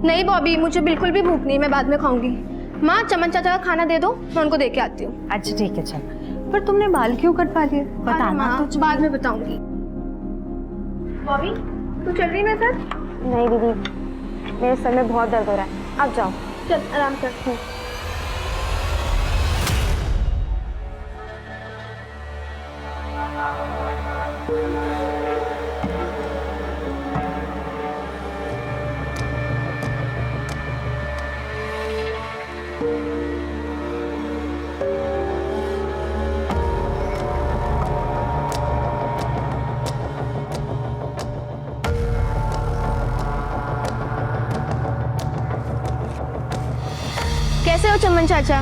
नहीं बॉबी, मुझे बिल्कुल भी भूख नहीं, मैं बाद में खाऊंगी। माँ चमन चाचा का खाना दे दो, मैं उनको दे के आती हूँ। अच्छा ठीक है चल। पर तुमने बाल क्यों कटवा लिए? बताना तो। बाद में बताऊंगी। बॉबी तू चल रही मेरे साथ? नहीं दीदी, मेरे सर में बहुत दर्द हो रहा है, आप जाओ। चल आराम कर। कैसे हो चमन चाचा?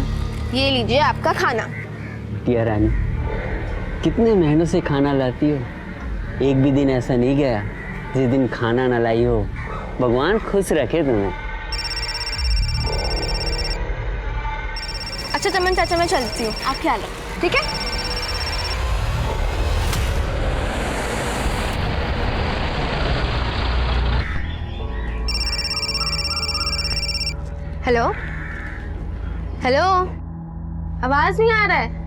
ये लीजिए आपका खाना। टिया रानी, कितने महीनों से खाना लाती हो, एक भी दिन ऐसा नहीं गया जिस दिन खाना ना लाई हो। भगवान खुश रखे तुम्हें। अच्छा चमन चाचा मैं चलती हूँ, आप ख्याल रखो, ठीक है? हेलो हेलो, आवाज नहीं आ रहा है।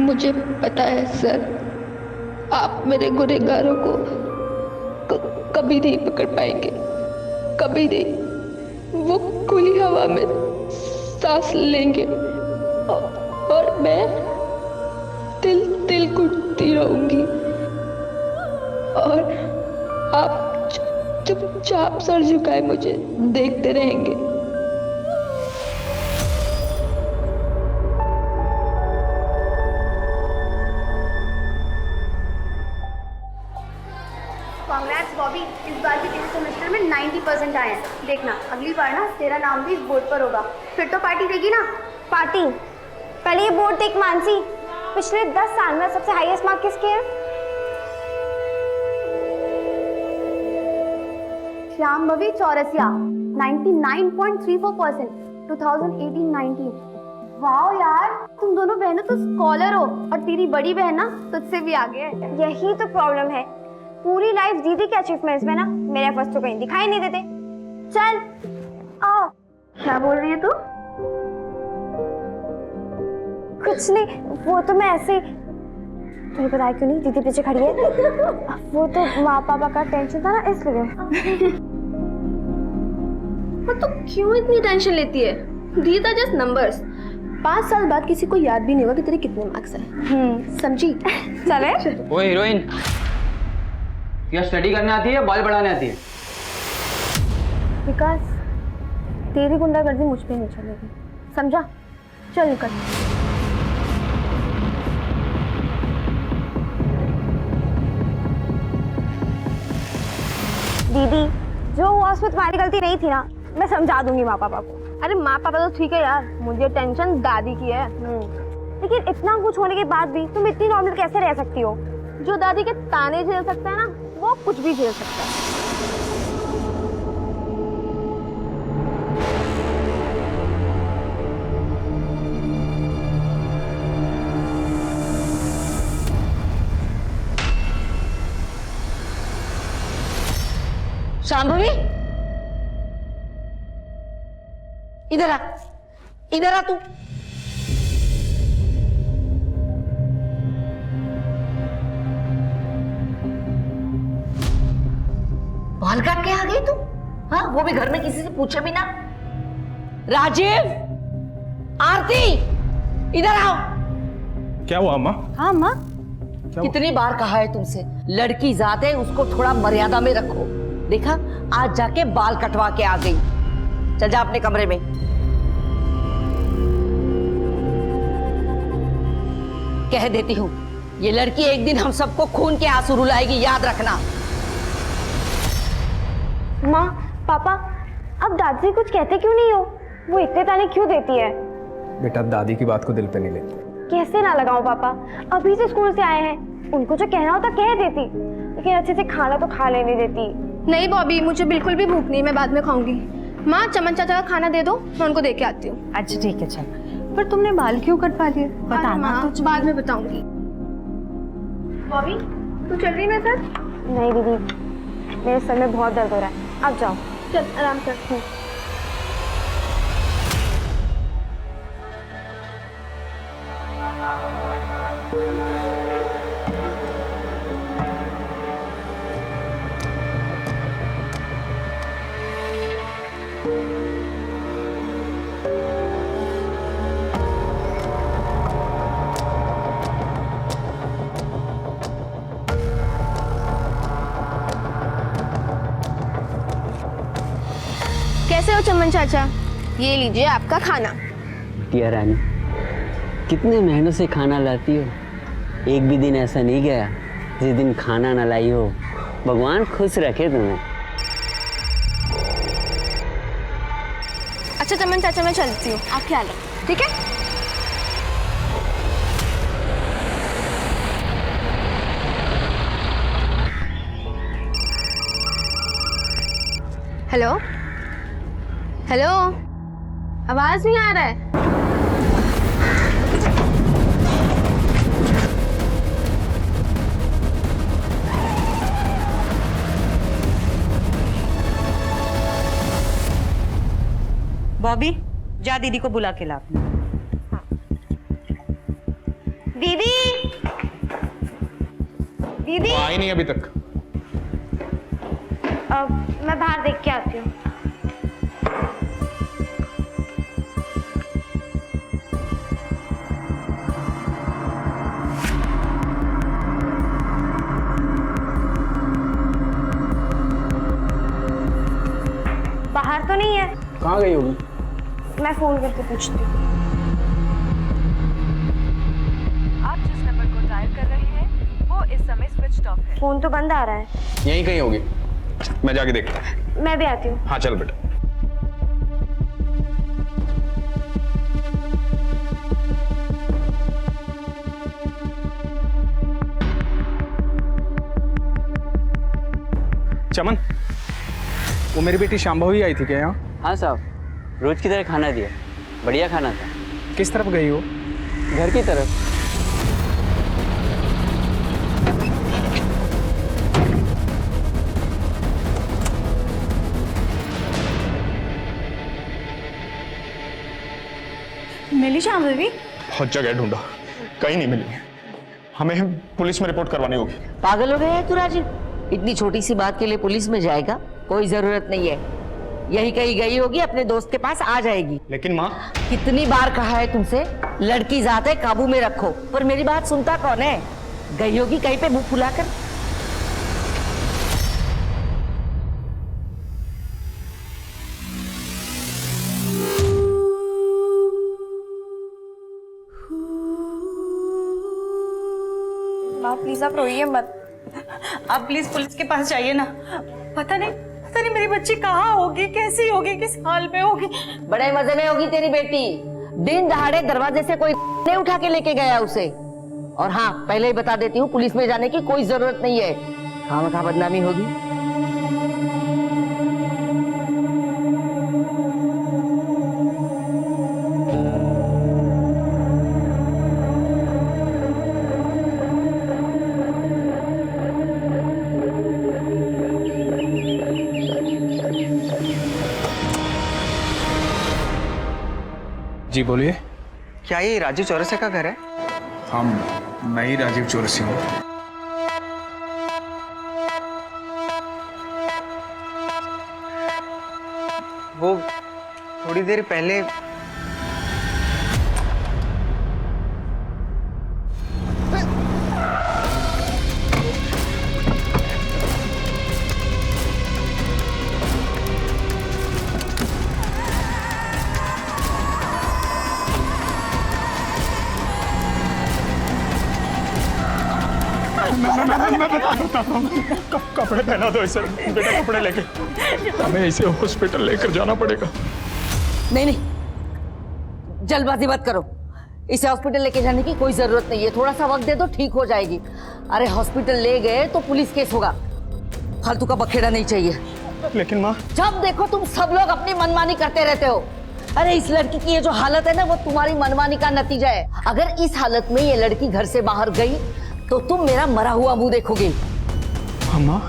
मुझे पता है सर, आप मेरे गुनहगारों को कभी नहीं पकड़ पाएंगे, कभी नहीं। वो खुली हवा में सांस लेंगे और मैं तिल तिल कुटती रहूंगी और आप चुपचाप सर झुकाए मुझे देखते रहेंगे। कांग्रेट्स बॉबी, इस बार भी तेरे सेमेस्टर में 90% आए हैं। देखना अगली बार ना तेरा नाम भी इस बोर्ड पर होगा, फिर तो पार्टी देगी ना? पार्टी? पहले ये बोर्ड देख मानसी, पिछले 10 साल में सबसे हाईएस्ट मार्क किसके हैं? श्याम भवी चौरसिया 99.34%, 2018-19। वाह यार, तुम दोनों बहनों तो स्कॉलर हो और तेरी बड़ी बहन ना तुझसे भी आगे है। यही तो प्रॉब्लम है, पूरी लाइफ दीदी के अचीवमेंट्स में ना मेरे एफर्ट्स तो कहीं दिखाई नहीं देते। चल आओ। क्या बोल रही है तू? कुछ नहीं, वो तो मैं ऐसे ही। तुम्हें पता है क्यों नहीं, दीदी पीछे खड़ी है। वो तो माँ पापा का टेंशन था ना, इसलिए। पर तू क्यों इतनी टेंशन लेती है? These are just numbers. 5 साल बाद किसी को याद भी नहीं होगा कि तेरे कितने मार्क्स हैं। समझी? चले। ओ हीरोइन, क्या स्टडी करने आती है या बाल बढ़ाने आती है? विकास, तेरी गुंडागर्दी मुझ पे नहीं चलेगी, समझा? चल निकल। दीदी, जो हुआ उसमें तुम्हारी गलती नहीं थी ना, मैं समझा दूंगी माँ पापा को। अरे माँ पापा तो ठीक है यार, मुझे टेंशन दादी की है। लेकिन इतना कुछ होने के बाद भी तुम इतनी नॉर्मल कैसे रह सकती हो? जो दादी के ताने झेल सकता है ना, वो कुछ भी झेल सकता है। शांभवी, इधर आ, इधर आ तू। बाल काट के आ गई तू? हाँ, वो भी घर में किसी से पूछे बिना। राजीव, आरती, इधर आओ। क्या हुआ अम्मा? हाँ माँ, कितनी बार कहा है तुमसे, लड़की जात है, उसको थोड़ा मर्यादा में रखो। देखा, आज जाके बाल कटवा के आ गई। चल जा अपने कमरे में। कह देती हूँ, ये लड़की एक दिन हम सबको खून के आंसू रुलाएगी, याद रखना। माँ, पापा, अब दादी कुछ कहते क्यों नहीं हो? वो इतने ताने क्यों देती है? बेटा, दादी की बात को दिल पे नहीं लेती। कैसे ना लगाऊं पापा, अभी से स्कूल से आए हैं, उनको जो कहना होता कह देती, लेकिन अच्छे से खाना तो खा लेने देती। नहीं बॉबी, मुझे बिल्कुल भी भूख नहीं, मैं बाद में खाऊंगी। माँ, चमन चाचा का खाना दे दो, मैं उनको दे के आती हूँ। अच्छा ठीक है, चल। पर तुमने बाल क्यों कटवा लिए? बताना तो। बाद में बताऊंगी। बॉबी, तू चल रही मेरे साथ? नहीं दीदी, मेरे सर में बहुत दर्द हो रहा है, आप जाओ। चल आराम कर। कैसे हो चमन चाचा? ये लीजिए आपका खाना। टिया रानी, कितने मेहनत से खाना लाती हो, एक भी दिन ऐसा नहीं गया जिस दिन खाना ना लाई हो। भगवान खुश रखे तुम्हें। अच्छा चमन चाचा, मैं चलती हूँ, आप ख्याल रखो, ठीक है? हेलो हेलो, आवाज नहीं आ रहा है। बॉबी, जा दीदी को बुला के ला। दीदी, दीदी, वो आई नहीं अभी तक। मैं बाहर देख के आती हूँ। बाहर तो नहीं है। कहाँ गई होगी? मैं फोन करके पूछती हूँ। आप जिस नंबर को डायल कर रहे हैं वो इस समय स्विच ऑफ है। फोन तो बंद आ रहा है। यहीं कहीं होगी, मैं जाके देखता हूँ। मैं भी आती हूँ। हाँ चल बेटा। चमन, वो मेरी बेटी शांभवी आई थी क्या यहाँ? हाँ साहब, रोज की तरह खाना दिया, बढ़िया खाना था। किस तरफ गई हो? घर की तरफ। मिली शांभवी? बहुत जगह ढूंढा, कहीं नहीं मिली। हमें पुलिस में रिपोर्ट करवानी होगी। पागल हो गया है तू राजीव? इतनी छोटी सी बात के लिए पुलिस में जाएगा? कोई जरूरत नहीं है, यही कहीं गई होगी, अपने दोस्त के पास आ जाएगी। लेकिन माँ, कितनी बार कहा है तुमसे, लड़की जात है, काबू में रखो, पर मेरी बात सुनता कौन है? गई होगी कहीं पे मुंह फुलाकर। माँ प्लीज आप रोइए मत। आप प्लीज पुलिस के पास जाइए ना। पता नहीं मेरी बच्ची कहाँ होगी, कैसी होगी, किस हाल में होगी। बड़े मजे में होगी तेरी बेटी। दिन दहाड़े दरवाजे से कोई नहीं उठा के लेके गया उसे। और हाँ, पहले ही बता देती हूँ, पुलिस में जाने की कोई जरूरत नहीं है, खामखा बदनामी होगी। जी बोलिए। क्या ये राजीव चौरसिया का घर है? हम मैं ही राजीव चौरसिया हूँ। वो थोड़ी देर पहले मैं बताता हूँ। कपड़े पहना दो इसे, बेटा कपड़े लेके हमें इसे हॉस्पिटल लेकर जाना पड़ेगा। नहीं नहीं, जल्दबाजी मत करो। इसे हॉस्पिटल लेके जाने की कोई जरूरत नहीं है, थोड़ा सा वक्त दे दो, ठीक हो जाएगी। अरे हॉस्पिटल ले गए तो पुलिस केस होगा, फालतू का बखेड़ा नहीं चाहिए। लेकिन माँ, जब देखो तुम सब लोग अपनी मनमानी करते रहते हो। अरे इस लड़की की ये जो हालत है ना, वो तुम्हारी मनमानी का नतीजा है। अगर इस हालत में ये लड़की घर से बाहर गई तो तुम मेरा मरा हुआ मुंह देखोगे। माँ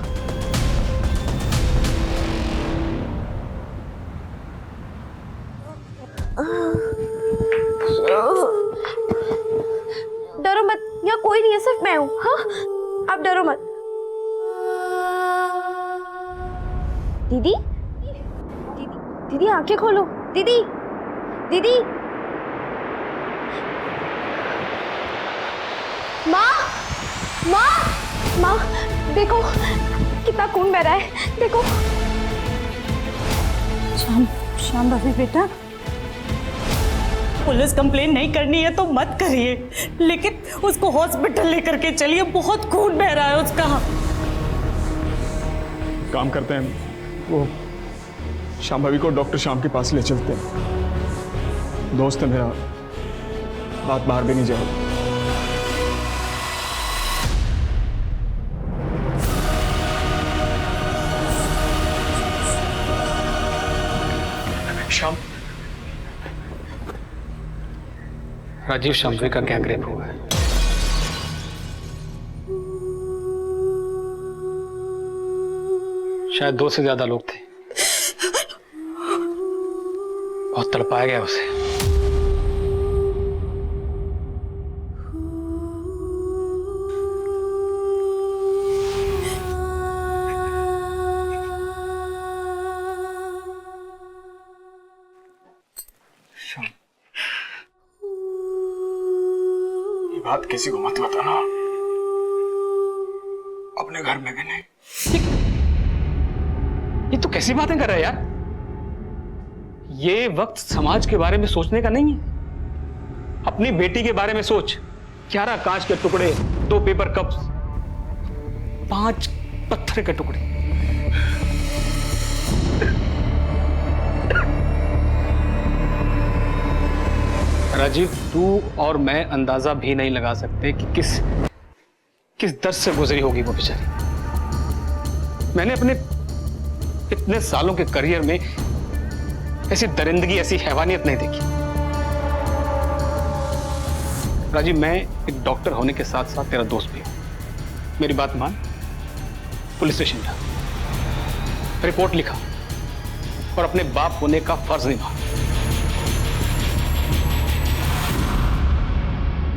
डरो मत, यहाँ कोई नहीं है, सिर्फ मैं हूँ। हाँ, आप डरो मत। दीदी, दीदी आंखें खोलो। दीदी, दीदी, माँ, माँ, माँ, देखो कितना खून बह रहा है, देखो। शाम भाभी बेटा, पुलिस कंप्लेन नहीं करनी है तो मत करिए, लेकिन उसको हॉस्पिटल लेकर के चलिए, बहुत खून बह रहा है उसका। काम करते हैं, वो श्याम भाभी को डॉक्टर श्याम के पास ले चलते हैं। दोस्त है मेरा, बात बाहर भी नहीं जाएगी। श्याम, राजीव शामवी का गैंग रेप हुआ है। शायद 2 से ज्यादा लोग थे, बहुत तड़पाया गया उसे। ये बात किसी को मत बताना, अपने घर में भी नहीं। ये तो कैसी बातें कर रहा है यार? ये वक्त समाज के बारे में सोचने का नहीं है। अपनी बेटी के बारे में सोच। 11 कांच के टुकड़े, 2 पेपर कप्स, 5 पत्थर के टुकड़े। राजीव, तू और मैं अंदाजा भी नहीं लगा सकते कि किस दर्द से गुजरी होगी वो बेचारी। मैंने अपने इतने सालों के करियर में ऐसी दरिंदगी, ऐसी हैवानियत नहीं देखी। राजीव, मैं एक डॉक्टर होने के साथ साथ तेरा दोस्त भी हूं। मेरी बात मान, पुलिस स्टेशन जा, रिपोर्ट लिखा और अपने बाप होने का फर्ज निभा।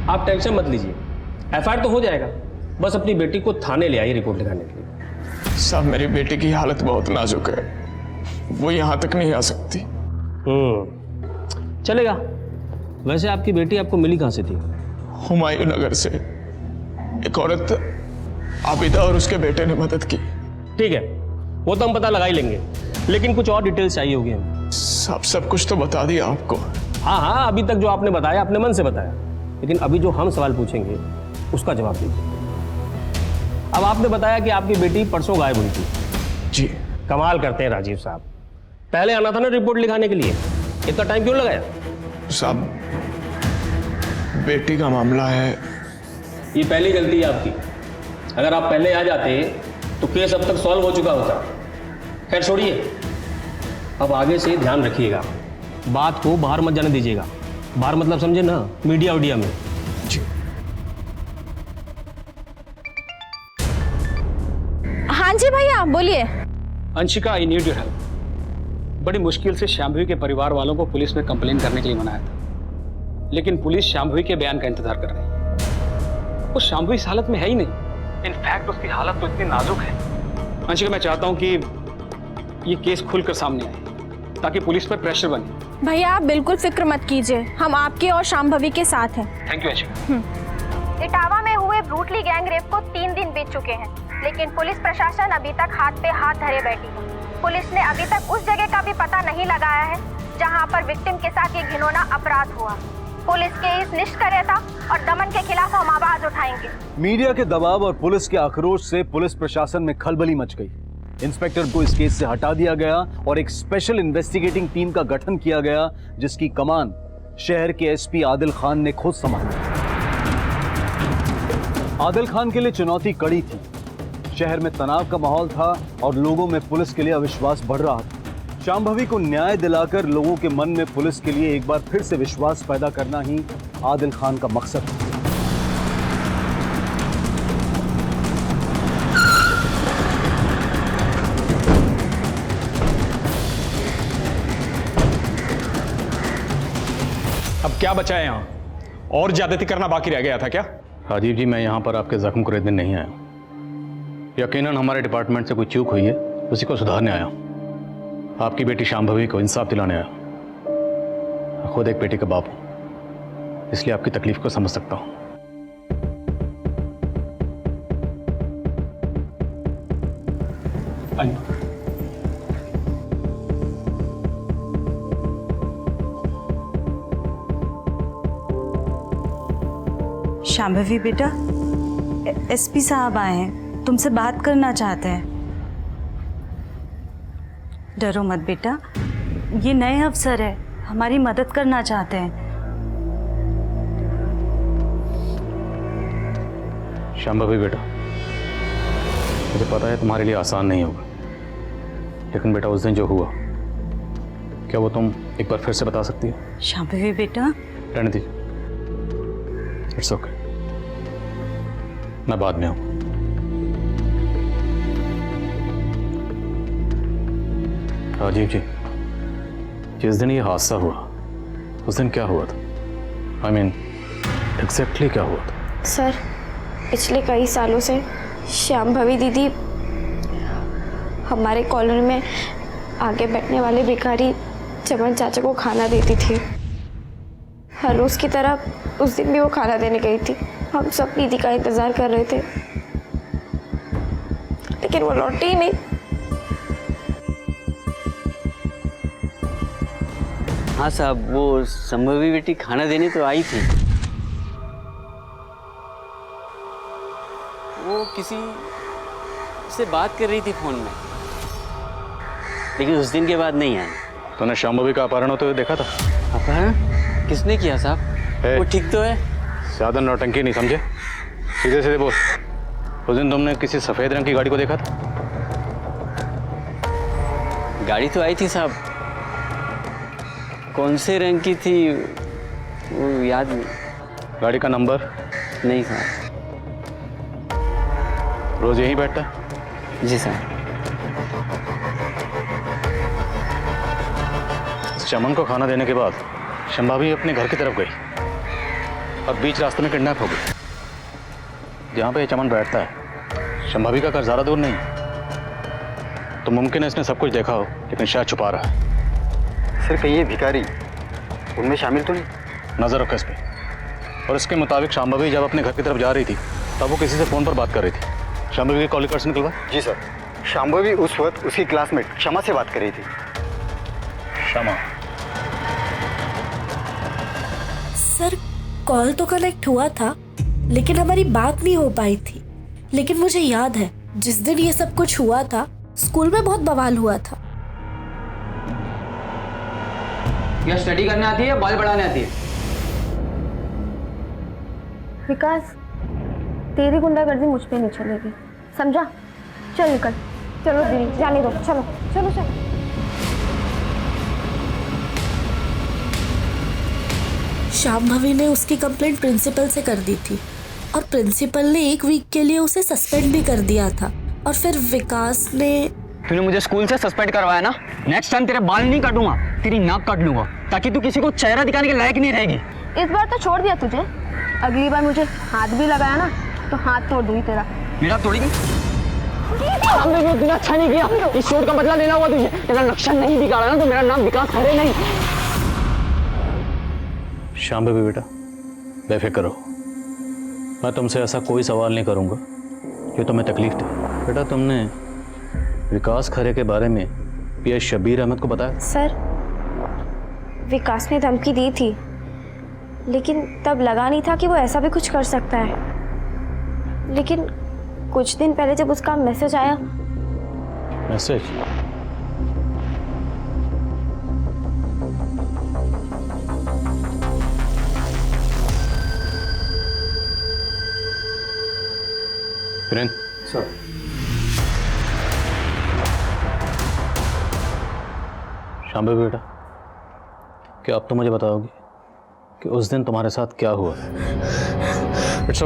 आप टेंशन मत लीजिए, एफआईआर तो हो जाएगा। बस अपनी बेटी को थाने ले आइए रिपोर्ट लिखाने के लिए। साहब, मेरी बेटी की हालत बहुत नाजुक है, वो यहां तक नहीं आ सकती। चलेगा। वैसे आपकी बेटी आपको मिली कहां से थी? हुमायूं नगर से एक औरत आबिदा और उसके बेटे ने मदद की। ठीक है, वो तो हम पता लगा ही लेंगे, लेकिन कुछ और डिटेल्स चाहिए होगी हमें। साहब, सब कुछ तो बता दिया आपको। हाँ हाँ, अभी तक जो आपने बताया अपने मन से बताया, लेकिन अभी जो हम सवाल पूछेंगे उसका जवाब दीजिए। अब आपने बताया कि आपकी बेटी परसों गायब हुई थी। जी। कमाल करते हैं राजीव साहब, पहले आना था ना रिपोर्ट लिखाने के लिए, इतना टाइम क्यों लगाया? साहब, बेटी का मामला है। ये पहली गलती है आपकी। अगर आप पहले आ जाते तो केस अब तक सॉल्व हो चुका होता। खैर छोड़िए, अब आगे से ध्यान रखिएगा, बात को बाहर मत जाने दीजिएगा। बाहर मतलब समझे ना, मीडिया उडिया में। जी। हाँ जी भैया, बोलिए। Anshika, I need your help. बड़ी मुश्किल से शाम्भवी के परिवार वालों को पुलिस में कंप्लेन करने के लिए मनाया था, लेकिन पुलिस शाम्भवी के बयान का इंतजार कर रही है। वो शाम्भवी इस हालत में है ही नहीं। इनफैक्ट उसकी हालत तो इतनी नाजुक है। अंशिका, मैं चाहता हूं कि ये केस खुलकर सामने आए ताकि पुलिस पर प्रेशर बने। भैया आप बिल्कुल फिक्र मत कीजिए, हम आपके और शाम्भवी के साथ हैं। Thank you Anshika. इटावा में हुए ब्रूटली गैंग रेप को 3 दिन बीत चुके हैं, लेकिन पुलिस प्रशासन अभी तक हाथ पे हाथ धरे बैठी है। पुलिस ने अभी तक उस जगह का भी पता नहीं लगाया है जहां पर विक्टिम के साथ ये घिनौना अपराध हुआ। पुलिस केस निष्ठ करे था और दमन के खिलाफ हम आवाज उठाएंगे। मीडिया के दबाव और पुलिस के आक्रोश से पुलिस प्रशासन में खलबली मच गई। इंस्पेक्टर को इस केस से हटा दिया गया और एक स्पेशल इन्वेस्टिगेटिंग टीम का गठन किया गया, जिसकी कमान शहर के एसपी आदिल खान ने खुद संभाली। आदिल खान के लिए चुनौती कड़ी थी। शहर में तनाव का माहौल था और लोगों में पुलिस के लिए अविश्वास बढ़ रहा था। शांभवी को न्याय दिलाकर लोगों के मन में पुलिस के लिए एक बार फिर से विश्वास पैदा करना ही आदिल खान का मकसद था। अब क्या बचा है यहाँ? और ज्यादती करना बाकी रह गया था क्या? राजीव जी, मैं यहाँ पर आपके जख्म को खरीदने नहीं आया। यकीनन हमारे डिपार्टमेंट से कोई चूक हुई है, उसी को सुधारने आया। आपकी बेटी शांभवी को इंसाफ दिलाने आया। खुद एक बेटी का बाप हूं, इसलिए आपकी तकलीफ को समझ सकता हूं। शांभवी बेटा, एसपी साहब आए हैं, तुमसे बात करना चाहते हैं। डरो मत बेटा, ये नए अफसर है, हमारी मदद करना चाहते हैं। शांभवी बेटा, मुझे पता है तुम्हारे लिए आसान नहीं होगा, लेकिन बेटा उस दिन जो हुआ, क्या वो तुम एक बार फिर से बता सकती हो? शांभवी बेटा, रहने दीजिए, इट्स ओके, मैं बाद में आऊँ। राजीव जी, जिस दिन ये हादसा हुआ, उस दिन क्या हुआ था? I mean, एग्जैक्टली क्या हुआ था? सर, पिछले कई सालों से शांभवी दीदी हमारे कॉलोनी में आगे बैठने वाले भिखारी चमन चाचा को खाना देती थी। हर रोज की तरह उस दिन भी वो खाना देने गई थी। हम सब दीदी का इंतजार कर रहे थे, लेकिन वो लौटी ही नहीं। हाँ साहब, वो संभवी बेटी खाना देने तो आई थी। वो किसी से बात कर रही थी फोन में, लेकिन उस दिन के बाद नहीं आई। तूने शांभवी का अपहरण होते हुए देखा था? अपहरण किसने किया साहब? वो ठीक तो है। ज्यादा नौटंकी नहीं समझे, सीधे सीधे बोल। उस दिन तुमने किसी सफेद रंग की गाड़ी को देखा था? गाड़ी तो आई थी साहब, कौन से रंग की थी वो याद नहीं। गाड़ी का नंबर? नहीं साहब। रोज यहीं बैठता? जी साहब। चमन को खाना देने के बाद शांभवी अपने घर की तरफ गई और बीच रास्ते में किडनैप हो गई। जहाँ पे चमन बैठता है, शांभवी का घर ज़्यादा दूर नहीं, तो मुमकिन है इसने सब कुछ देखा हो, लेकिन शायद छुपा रहा है। सर, कहीं ये भिखारी उनमें शामिल तो नहीं? नजर रखो इस पे। और इसके मुताबिक शांभवी जब अपने घर की तरफ जा रही थी, तब वो किसी से फ़ोन पर बात कर रही थी। शांभवी के कॉल रिकॉर्ड्स निकलवा? जी सर, शांभवी उस वक्त उसकी क्लासमेट क्षमा से बात कर रही थी। क्षमा? सर, कॉल तो कनेक्ट हुआ था, लेकिन हमारी बात नहीं हो पाई थी। लेकिन मुझे याद है, जिस दिन ये सब कुछ हुआ था, स्कूल में बहुत बवाल हुआ था। क्या स्टडी करने आती है या बाल बढ़ाने आती है? विकास, तेरी गुंडागर्दी मुझ पे नहीं चलेगी, समझा? चल निकल, चलो दीदी, जाने दो, चलो चलो चलो। शांभवी ने उसकी कंप्लेंट प्रिंसिपल से कर दी थी और प्रिंसिपल ने 1 वीक के लिए उसे सस्पेंड भी कर दिया था। और फिर विकास ने... तूने मुझे स्कूल से सस्पेंड करवाया ना, नेक्स्ट टाइम तेरे बाल नहीं काटूंगा, तेरी नाक काट लूंगा, ताकि तू किसी को चेहरा दिखाने के लायक नहीं रहेगी। इस बार तो छोड़ दिया तुझे, अगली बार मुझे हाथ भी लगाया ना तो हाथ तोड़ दूंगी तेरा। मेरा तोड़ेगी? हमने भी दिन अच्छा नहीं किया, इस चोट का बदला लेना हुआ तुझे। तेरा नक्शा नहीं बिगाड़ा ना तो मेरा नाम विकास खरे नहीं। शांभवी बेटा, बेफिक्र रहो, मैं तुमसे ऐसा कोई सवाल नहीं करूंगा जो तुम्हें तकलीफ दे। बेटा, तुमने विकास खरे के बारे में पीएस शबीर अहमद को बताया? सर, विकास ने धमकी दी थी, लेकिन तब लगा नहीं था कि वो ऐसा भी कुछ कर सकता है। लेकिन कुछ दिन पहले जब उसका मैसेज आया, मैसेज? किरण सर, शांभवी बेटा, क्या अब तो मुझे बताओगी कि उस दिन तुम्हारे साथ क्या हुआ? इट्स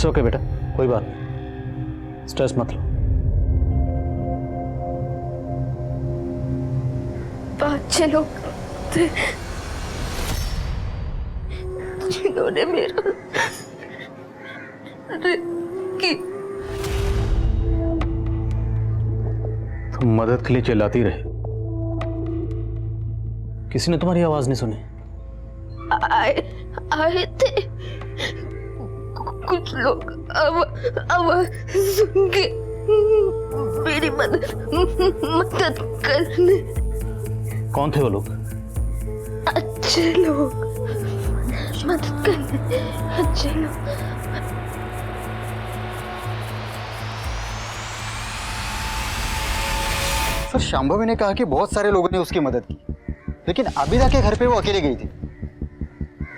ओके बेटा, कोई बात नहीं, स्ट्रेस मत लो। अच्छे लोग थे जिन्होंने मेरा की तुम मदद के लिए चिल्लाती रही, किसी ने तुम्हारी आवाज नहीं सुनी? आए थे कुछ लोग, आवाज सुन के मेरी मदद करने। कौन थे वो लोग? अच्छे लोग, मदद करने अच्छे लोग। सर, शांभवी ने कहा कि बहुत सारे लोगों ने उसकी मदद की, लेकिन आबिदा के घर पे वो अकेले गई थी।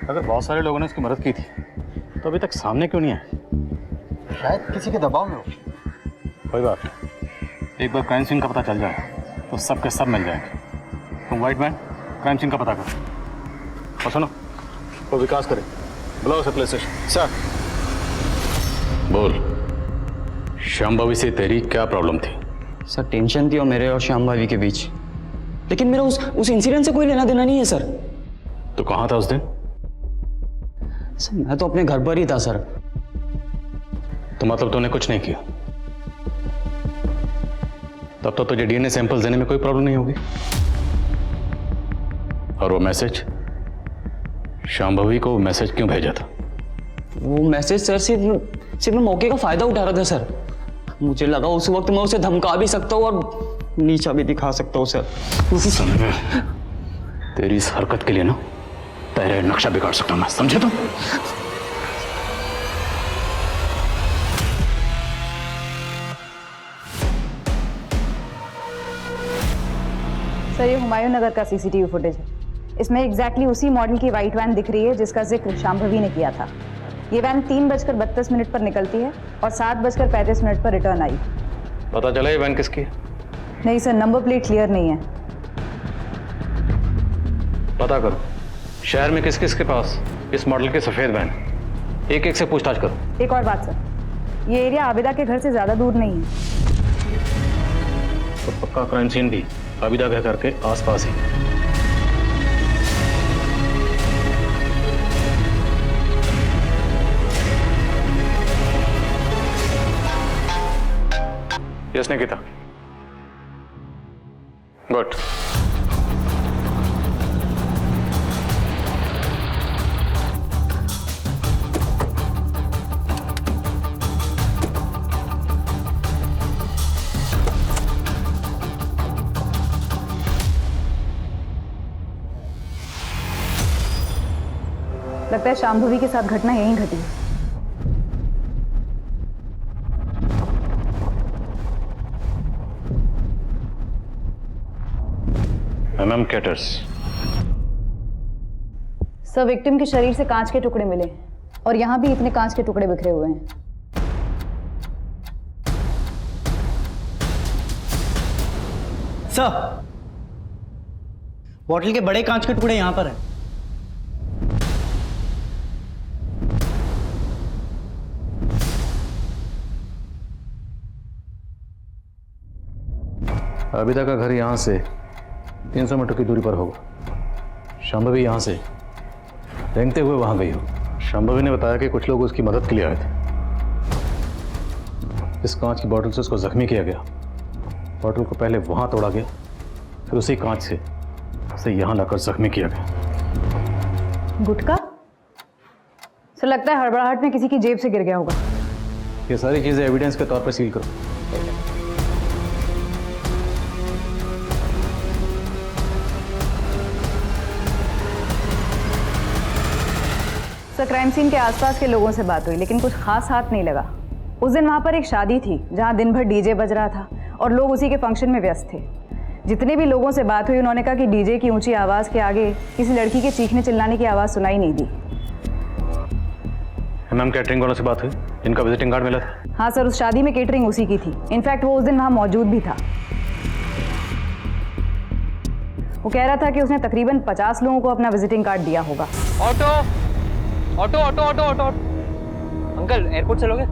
अगर बहुत सारे लोगों ने उसकी मदद की थी तो अभी तक सामने क्यों नहीं आए? शायद किसी के दबाव में हो। कोई बात नहीं, एक बार क्राइम सीन का पता चल जाए तो सब के सब मिल जाएंगे। तुम व्हाइट मैन क्राइम सीन का पता करो और सुनो, वो विकास करे, बुलाओ उसे पुलिस स्टेशन। सर, बोल, शांभवी से तेरी क्या प्रॉब्लम थी? सर टेंशन थी और मेरे और शांभवी के बीच, लेकिन मेरा उस इंसिडेंट से कोई लेना देना नहीं है सर। तो कहाँ था उस दिन? सर मैं तो अपने घर पर ही था सर। तो मतलब तूने कुछ नहीं किया? तब तो तुझे डीएनए सैंपल देने में कोई प्रॉब्लम नहीं होगी। और वो मैसेज, शांभवी को मैसेज क्यों भेजा था? वो मैसेज सर सिर्फ मैं मौके का फायदा उठा रहा था सर। मुझे लगा उस वक्त मैं उसे धमका भी सकता हूँ और नीचा भी दिखा सकता हूँ सर। तेरी इस हरकत के लिए ना तेरे नक्शा बिगाड़ सकता हूं मैं, समझे तुम? सर ये हुमायूं नगर का सीसीटीवी फुटेज है। इसमें एग्जैक्टली उसी मॉडल की व्हाइट वैन दिख रही है जिसका जिक्र शांभवी ने किया था। ये वैन 3:32 पर निकलती है और 7:35 पर रिटर्न आई। पता चला ये वैन किसकी है? नहीं सर, नंबर प्लेट क्लियर नहीं है। पता करो शहर में किस किस के पास इस मॉडल की सफेद वैन, एक एक से पूछताछ करो। एक और बात सर, ये एरिया आबिदा के घर से ज्यादा दूर नहीं है। तो पक्का क्राइम सीन भी आबिदा के घर के आसपास ही। इसने किया था। गुड। लगता है शांभवी के साथ घटना यहीं घटी है। MM caterers. सर विक्टिम के शरीर से कांच के टुकड़े मिले और यहाँ भी इतने कांच के टुकड़े बिखरे हुए हैं। सर बॉटल के बड़े कांच के टुकड़े यहाँ पर हैं। आबिदा का घर यहाँ से 300 मीटर की दूरी पर होगा। शांभवी यहाँ से रेंगते हुए वहां गई हो। शांभवी ने बताया कि कुछ लोग उसकी मदद के लिए आए थे। इस कांच की बोतल से उसको जख्मी किया गया। बोतल को पहले वहां तोड़ा गया, फिर उसी कांच से उसे यहाँ लाकर जख्मी किया गया। गुटका? सर लगता है हड़बड़ाहट में किसी की जेब से गिर गया होगा। ये सारी चीजें एविडेंस के तौर पर सील करो। सर क्राइम सीन के आसपास के लोगों से बात हुई लेकिन कुछ खास हाथ नहीं लगा। उस दिन वहाँ पर एक शादी थी जहाँ दिन भर डीजे बज रहा था और लोग उसी के फंक्शन में व्यस्त थे। जितने भी लोगों से बात हुई उन्होंने कहा कि डीजे की ऊंची आवाज़ के आगे किसी लड़की के चीखने चिल्लाने की आवाज़ सुनाई नहीं दी। मैम कैटरिंग वालों से बात हुई जिनका विजिटिंग कार्ड मिला था? हाँ सर, उस शादी में केटरिंग उसी की थी। इनफैक्ट वो उस दिन वहाँ मौजूद भी था। वो कह रहा था कि उसने तकरीबन 50 लोगों को अपना विजिटिंग कार्ड दिया होगा। Auto auto auto auto auto uncle airport चलोगे?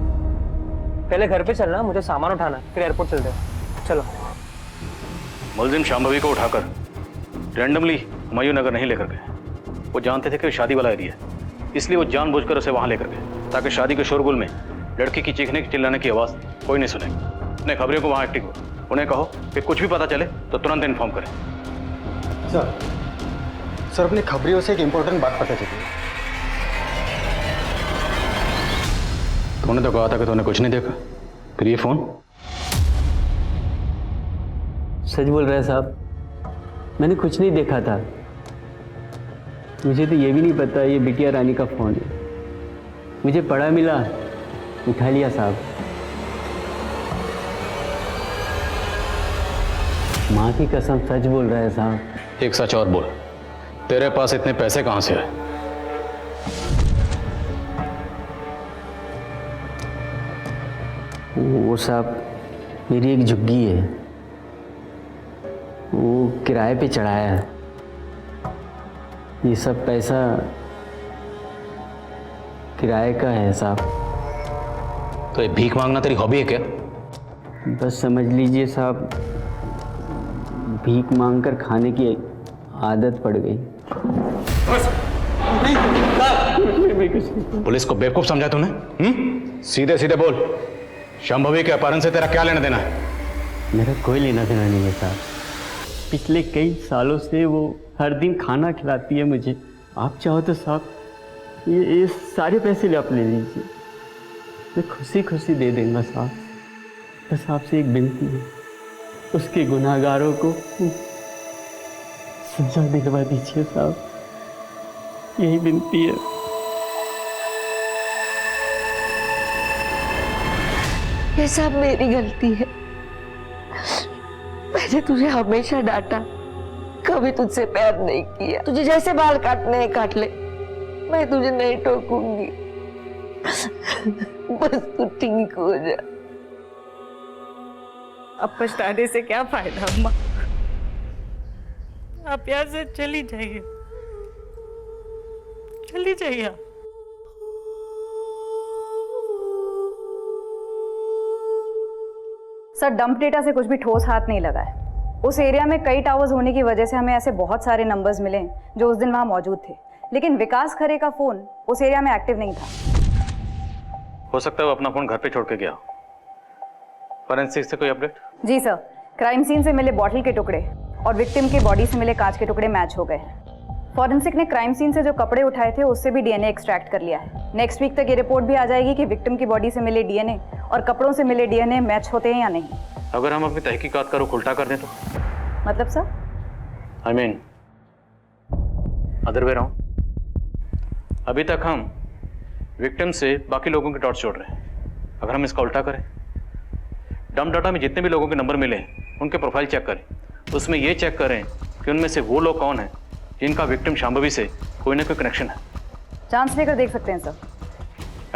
पहले घर पे चलना, मुझे सामान उठाना है, फिर एयरपोर्ट चलते हैं। चलो। मुलजिम शांभवी को उठाकर रैंडमली हुमायूं नगर नहीं लेकर गए। वो जानते थे कि शादी वाला एरिया है, इसलिए वो जानबूझकर उसे वहां लेकर गए ताकि शादी के शोरगुल में लड़की की चीखने की चिल्लाने की आवाज़ कोई नहीं सुने। अपने खबरियों को वहां एक्टिव हो, उन्हें कहो कि कुछ भी पता चले तो तुरंत इन्फॉर्म करें। सर अपनी खबरियों से एक इम्पोर्टेंट बात पता चली। तूने तो कहा था कि तूने कुछ नहीं देखा, फिर ये फोन? सच बोल रहे हैं साहब, मैंने कुछ नहीं देखा था। मुझे तो ये भी नहीं पता ये बिटिया रानी का फोन है। मुझे पड़ा मिला, उठा लिया साहब। माँ की कसम सच बोल रहा है साहब। एक सच और बोल, तेरे पास इतने पैसे कहां से आए? वो साहब मेरी एक झुग्गी है, वो किराए पे चढ़ाया है। ये सब पैसा किराए का है साहब। तो ये भीख मांगना तेरी हॉबी है क्या? बस समझ लीजिए साहब, भीख मांगकर खाने की आदत पड़ गई। पुलिस को बेवकूफ समझा तूने? सीधे सीधे बोल, शांभवी के अपहरण से तेरा क्या लेना देना है? मेरा कोई लेना देना नहीं है साहब। पिछले कई सालों से वो हर दिन खाना खिलाती है मुझे। आप चाहो तो साहब ये सारे पैसे आप ले लीजिए, मैं खुशी खुशी दे दूंगा साहब। बस आपसे एक विनती है, उसके गुनाहगारों को सजा दिलवा दीजिए साहब, यही विनती है। ये सब मेरी गलती है। मैंने तुझे हमेशा डांटा, कभी तुझसे प्यार नहीं किया। तुझे जैसे बाल काटने हैं काट ले, मैं तुझे नहीं टोकूंगी। बस तू ठीक हो जा। अब पछताने से क्या फायदा अम्मा, आप यहाँ से चली जाइए, चली जाइए आप। सर डंप डेटा से कुछ भी ठोस हाथ नहीं लगा है। उस एरिया में कई टावर्स होने की वजह से हमें ऐसे बहुत सारे नंबर्स मिले जो उस दिन वहाँ मौजूद थे, लेकिन विकास खरे का फोन उस एरिया में एक्टिव नहीं था। हो सकता है वो अपना फोन घर पे छोड़ के गया। फॉरेंसिक से कोई अपडेट? जी सर, क्राइम सीन से मिले बॉटल के टुकड़े और विक्टिम के बॉडी से मिले कांच के टुकड़े मैच हो गए हैं। फॉरेंसिक ने क्राइम सीन से जो कपड़े उठाए थे उससे भी डीएनए एक्सट्रैक्ट कर लिया है। नेक्स्ट वीक तक ये रिपोर्ट भी आ जाएगी कि विक्टिम की बॉडी से मिले डीएनए और कपड़ों से मिले डीएनए मैच होते हैं या नहीं। अगर हम अपनी तहकीकात का रुख उल्टा कर दें तो? मतलब sir? I mean other way round. अभी तक हम विक्टिम से बाकी लोगों के डॉट्स जोड़ रहे हैं, अगर हम इसका उल्टा करें, डंप डाटा में जितने भी लोगों के नंबर मिले उनके प्रोफाइल चेक करें, उसमें ये चेक करें कि उनमें से वो लोग कौन हैं जिनका विक्टिम शांभवी से कोई ना कोई कनेक्शन है। चांस लेकर देख सकते हैं सर।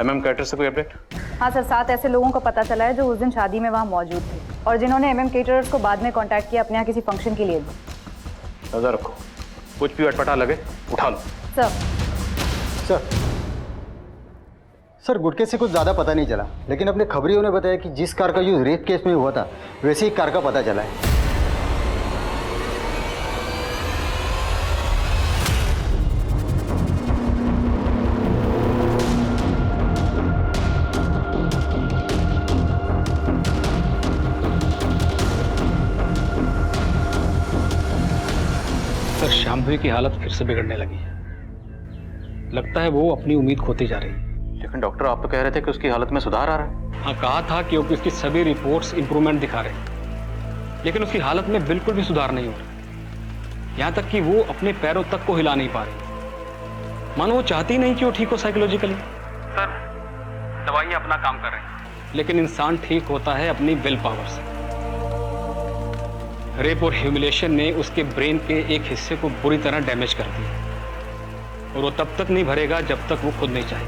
एमएम कैटर से कोई अपडेट? हाँ सर, 7 ऐसे लोगों का पता चला है जो उस दिन शादी में वहाँ मौजूद थे और जिन्होंने एमएम केटरर्स को बाद में कांटेक्ट किया अपने यहाँ किसी फंक्शन के लिए भी। नजर रखो, कुछ भी अटपटा लगे उठा लो। सर सर गुटके से कुछ ज़्यादा पता नहीं चला, लेकिन अपने खबरियों ने बताया कि जिस कार का यूज रेप केस में हुआ था वैसे ही कार का पता चला है। सर शांभवी की हालत फिर से बिगड़ने लगी है, लगता है वो अपनी उम्मीद खोती जा रही है। लेकिन डॉक्टर आप तो कह रहे थे कि उसकी हालत में सुधार आ रहा है। हाँ कहा था कि उसकी सभी रिपोर्ट्स इंप्रूवमेंट दिखा रहे हैं, लेकिन उसकी हालत में बिल्कुल भी सुधार नहीं हो रहा, यहाँ तक कि वो अपने पैरों तक को हिला नहीं पा रही। मानो वो चाहती नहीं कि वो ठीक हो साइकोलॉजिकली। सर, दवाइयां अपना काम कर रही हैं, लेकिन इंसान ठीक होता है अपनी विल पावर से। रेप और ह्यूमिलेशन ने उसके ब्रेन के एक हिस्से को बुरी तरह डैमेज कर दिया और वो तब तक नहीं भरेगा जब तक वो खुद नहीं चाहे।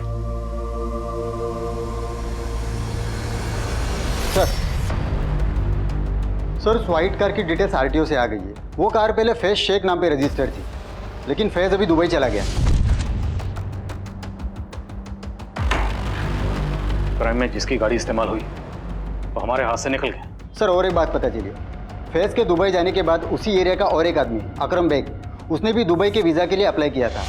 सर उस व्हाइट कार की डिटेल्स आरटीओ से आ गई है। वो कार पहले फैज शेख नाम पे रजिस्टर्ड थी, लेकिन फैज अभी दुबई चला गया। क्राइम में जिसकी गाड़ी इस्तेमाल हुई वो हमारे हाथ से निकल गया। सर और एक बात पता चली, फैज के दुबई जाने के बाद उसी एरिया का और एक आदमी अकरम बेग, उसने भी दुबई के वीज़ा के लिए अप्लाई किया था।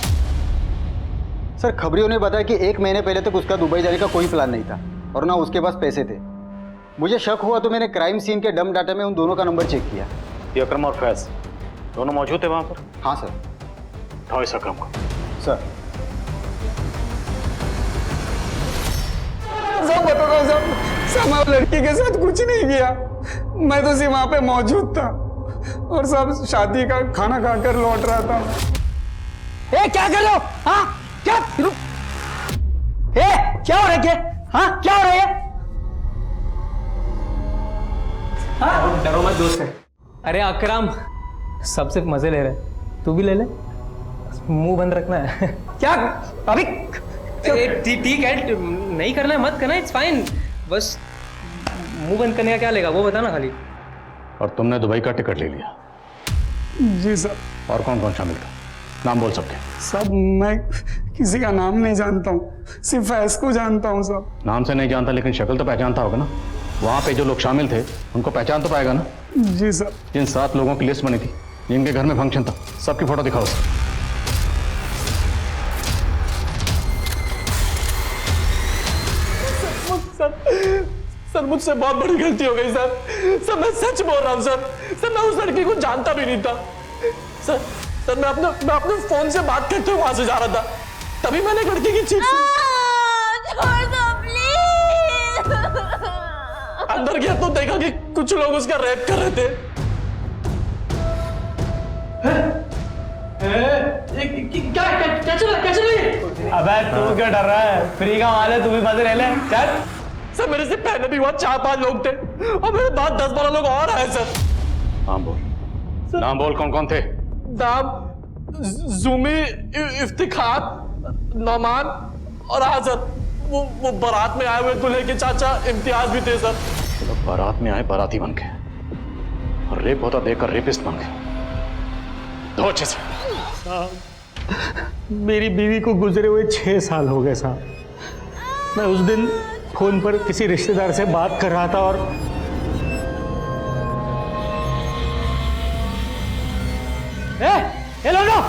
सर खबरियों ने बताया कि 1 महीने पहले तक उसका दुबई जाने का कोई प्लान नहीं था और ना उसके पास पैसे थे। मुझे शक हुआ तो मैंने क्राइम सीन के डम डाटा में उन दोनों का नंबर चेक किया। ये अकरम और फैज दोनों मौजूद थे वहाँ पर? हाँ सर। उठाओ इस अकरम को। सर सब बता दो सब आप लड़की के साथ कुछ नहीं किया। मैं तो सिर्फ वहां पे मौजूद था और सब शादी का खाना खाकर लौट रहा था। ए क्या कर रहे हो? हाँ क्या? ए क्या हो रहा है? हाँ क्या हो रहा है? हाँ? डरो मत दोस्त है। अरे अकरम सब सिर्फ मजे ले रहे, तू भी ले ले, मुंह बंद रखना है। क्या अभी? ठीक है, नहीं करना है मत करना, इट्स फाइन, बस मुंह बंद करने का क्या लेगा वो बता ना खाली। और तुमने दुबई का टिकट ले लिया? जी सर। और कौन कौन शामिल था? नाम बोल सबके। सब मैं किसी का नाम नहीं जानता हूँ, सिर्फ फैज को जानता हूँ सब। नाम से नहीं जानता लेकिन शक्ल तो पहचानता होगा ना? वहाँ पे जो लोग शामिल थे उनको पहचान तो पाएगा ना? जी सर। जिन 7 लोगों की लिस्ट बनी थी जिनके घर में फंक्शन था, सबकी फोटो दिखाओ सर। सर मुझसे बहुत बड़ी गलती हो गई सर। सर मैं सच बोल रहा हूँ सर। सर मैं उस लड़की को जानता भी नहीं था सर। मैं अपने फोन से बात करते हुए वहां से जा रहा था, तभी मैंने एक लड़की की चीख छोड़ दो प्लीज। अंदर गया तो देखा कि कुछ लोग उसका रेप कर रहे थे। क्या चल रही? अबे तू क्यों डर रहा है? फ्री का माल है, तू भी मजे ले ले। चल। सर मेरे से पहले भी हुआ, 4-5 लोग थे और मेरे बाद 10-12 लोग और आए सर। नाम बोल, नाम बोल, कौन कौन थे? नाम जुमी, इफ्तिखार, नौमान और आजत। वो बारात में आए हुए दूल्हे के चाचा इम्तियाज भी थे सर। तो बारात में आए बाराती बन के और रेप होता देखकर रेपिस्ट बन गए। दो अच्छे से। मेरी बीवी को गुजरे हुए 6 साल हो गए साहब। मैं उस दिन फोन पर किसी रिश्तेदार से बात कर रहा था और हेलो नो,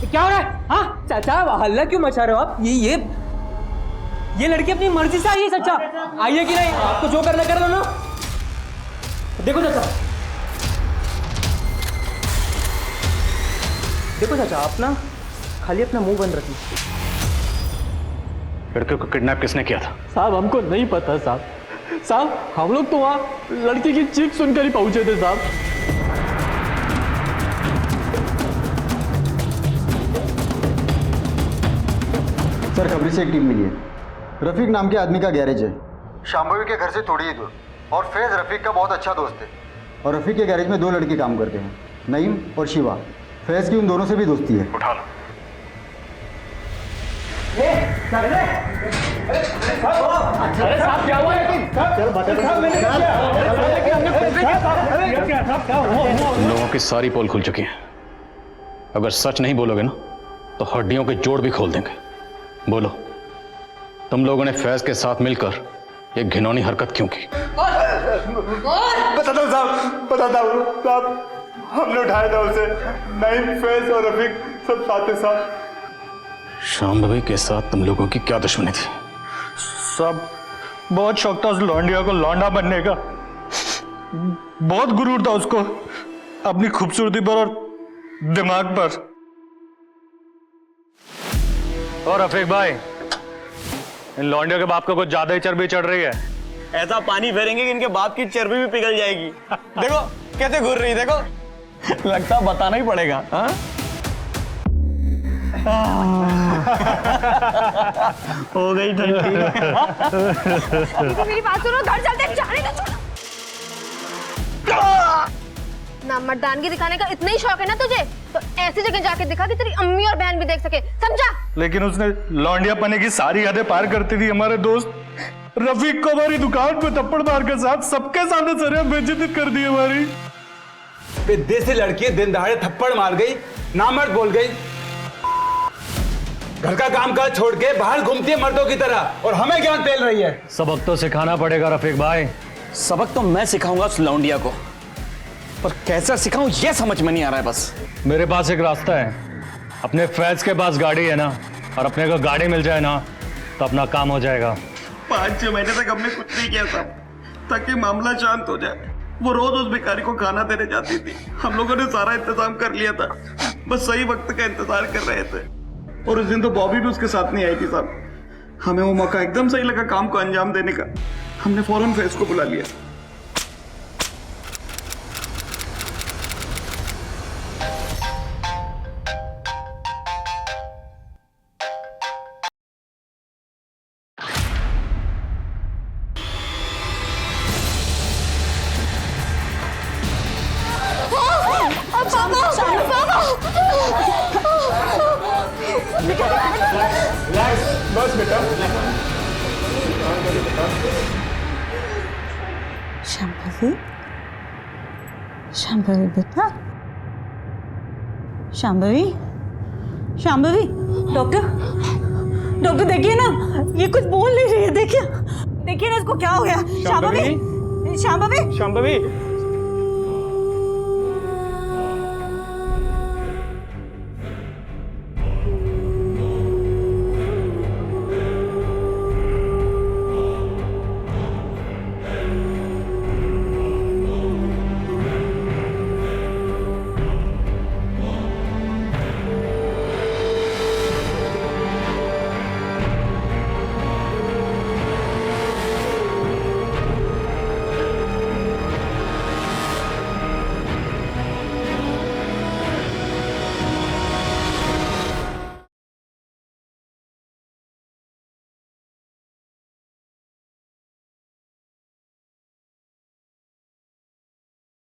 क्या हो रहा है? हाँ चाचा हल्ला क्यों मचा रहे हो आप? ये लड़की अपनी मर्जी से आई है चाचा, आई है कि नहीं? आपको जो करना कर लो ना। देखो चाचा, देखो चाचा, आप ना खाली अपना मुंह बंद रखिए। लड़के को किडनैप किसने किया था? साहब हमको नहीं पता साहब। हम लोग तो वहाँ लड़की की चीख सुनकर ही पहुंचे थे साहब। सर खबरी से एक टीम मिली है। रफीक नाम के आदमी का गैरेज है शांभवी के घर से थोड़ी ही दूर, और फैज रफीक का बहुत अच्छा दोस्त है। और रफीक के गैरेज में 2 लड़के काम करते हैं, नईम और शिवा। फैज की उन दोनों से भी दोस्ती है। उठा लो। अरे साहब क्या हुआ? तुम लोगों की सारी पोल खुल चुकी है। अगर सच नहीं बोलोगे ना तो हड्डियों के जोड़ भी खोल देंगे। बोलो, तुम लोगों ने फैज के साथ मिलकर ये घिनौनी हरकत क्यों की? बताता हूँ साहब, हमने उठाया था उसे। नईम, फैज और रफीक सब साथ ही साथ। शांभवी के साथ तुम लोगों की क्या दुश्मनी थी? सब बहुत शौक था उस लौंडिया को लौंडा बनने का। बहुत गुरूर था उसको अपनी खूबसूरती पर और दिमाग पर। और रफीक भाई, इन लौंडियों के बाप को कुछ ज्यादा ही चर्बी चढ़ रही है। ऐसा पानी फेरेंगे कि इनके बाप की चर्बी भी पिघल जाएगी। देखो कैसे घूर रही, देखो। लगता बताना ही पड़ेगा। हाँ हो गई ठंडी। मेरी बात सुनो, घर चलते हैं, जाने दो, छोड़ो। ना मर्दानगी दिखाने का इतना ही शौक है ना तुझे, तो ऐसी जगह जाके दिखा कि तेरी अम्मी और बहन भी देख सके, समझा? लेकिन उसने लौंडिया पने की सारी हदें पार करती थी। हमारे दोस्त रफीक को हमारी दुकान पे थप्पड़ मार के साथ सबके सामने सर बेइज्जती कर दी हमारी। देसी लड़की दिन दहाड़े थप्पड़ मार गई, नामर्द बोल गई, घर का काम काज छोड़ के बाहर घूमती है मर्दों की तरह, और हमें ज्ञान पेल रही है। सबक तो सिखाना पड़ेगा रफीक भाई। सबक तो मैं सिखाऊंगा उस लौंडिया को, पर कैसा सिखाऊं ये समझ में नहीं आ रहा है बस। मेरे पास एक रास्ता है, अपने फैज के पास गाड़ी है ना, और अपने को गाड़ी मिल जाए ना तो अपना काम हो जाएगा। 5-6 महीने तक हमने कुछ नहीं किया साहब, ताकि मामला शांत हो जाए। वो रोज उस भिखारी को खाना देने जाती थी। हम लोगों ने सारा इंतजाम कर लिया था, बस सही वक्त का इंतजार कर रहे थे। और उस दिन तो बॉबी भी उसके साथ नहीं आई थी साहब। हमें वो मौका एकदम सही लगा काम को अंजाम देने का। हमने फौरन फैज को बुला लिया। बस बेटा, शांभवी, शांभवी बेटा, शांभवी, शांभवी, डॉक्टर, डॉक्टर देखिए ना, ये कुछ बोल नहीं रही है, देखिए, देखिए ना इसको क्या हो गया। शांभवी, शांभवी, शांभवी,